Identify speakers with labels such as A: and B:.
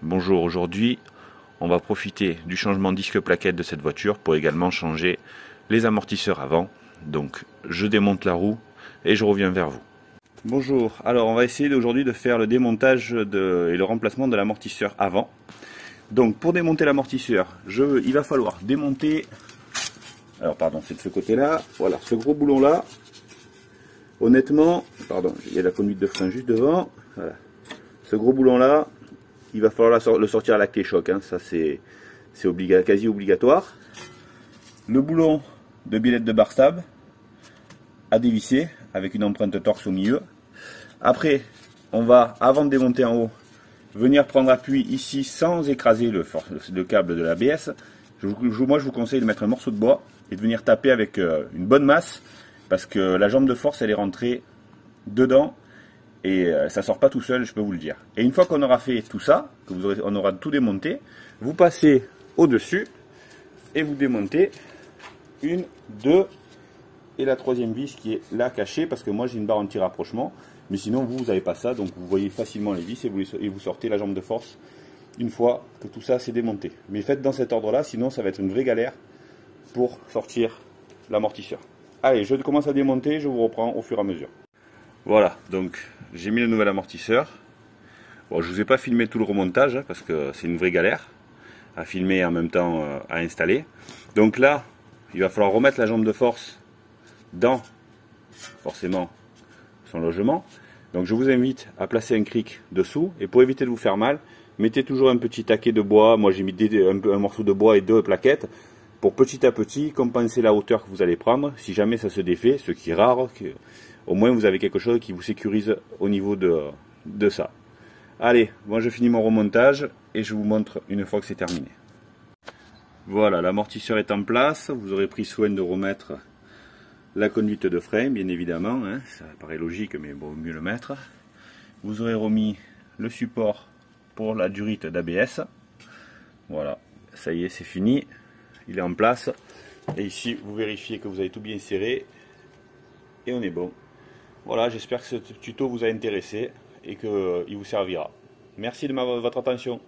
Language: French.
A: Bonjour, aujourd'hui on va profiter du changement disque plaquette de cette voiture pour également changer les amortisseurs avant. Donc je démonte la roue et je reviens vers vous. Bonjour, alors on va essayer aujourd'hui de faire le démontage et le remplacement de l'amortisseur avant. Donc pour démonter l'amortisseur, il va falloir démonter, alors pardon, c'est de ce côté là, voilà, ce gros boulon là. Honnêtement, pardon, il y a la conduite de frein juste devant, voilà. Ce gros boulon là, il va falloir le sortir à la clé choc, hein. Ça c'est quasi obligatoire. Le boulon de billette de barstab à dévisser avec une empreinte torx au milieu. Après, on va, avant de démonter en haut, venir prendre appui ici sans écraser le câble de l'ABS. Moi je vous conseille de mettre un morceau de bois et de venir taper avec une bonne masse, parce que la jambe de force elle est rentrée dedans et ça sort pas tout seul, je peux vous le dire. Et une fois qu'on aura fait tout ça, on aura tout démonté, vous passez au dessus et vous démontez une, deux et la troisième vis qui est là cachée, parce que moi j'ai une barre anti-rapprochement, mais sinon vous n'avez pas ça, donc vous voyez facilement les vis et vous sortez la jambe de force une fois que tout ça c'est démonté. Mais faites dans cet ordre là, sinon ça va être une vraie galère pour sortir l'amortisseur. Allez, je commence à démonter, je vous reprends au fur et à mesure. Voilà, donc j'ai mis le nouvel amortisseur. Bon, je ne vous ai pas filmé tout le remontage, hein, parce que c'est une vraie galère à filmer et en même temps à installer. Donc là, il va falloir remettre la jambe de force dans, forcément, son logement. Donc je vous invite à placer un cric dessous, et pour éviter de vous faire mal, mettez toujours un petit taquet de bois. Moi j'ai mis un morceau de bois et deux plaquettes, pour petit à petit compenser la hauteur que vous allez prendre. Si jamais ça se défait, ce qui est rare, au moins vous avez quelque chose qui vous sécurise au niveau de ça. Allez, moi je finis mon remontage et je vous montre une fois que c'est terminé. Voilà, l'amortisseur est en place. Vous aurez pris soin de remettre la conduite de frein, bien évidemment, hein. Ça paraît logique, mais bon, mieux le mettre. Vous aurez remis le support pour la durite d'ABS. Voilà, ça y est, c'est fini. Il est en place. Et ici, vous vérifiez que vous avez tout bien serré. Et on est bon. Voilà, j'espère que ce tuto vous a intéressé et qu'il vous servira. Merci de votre attention.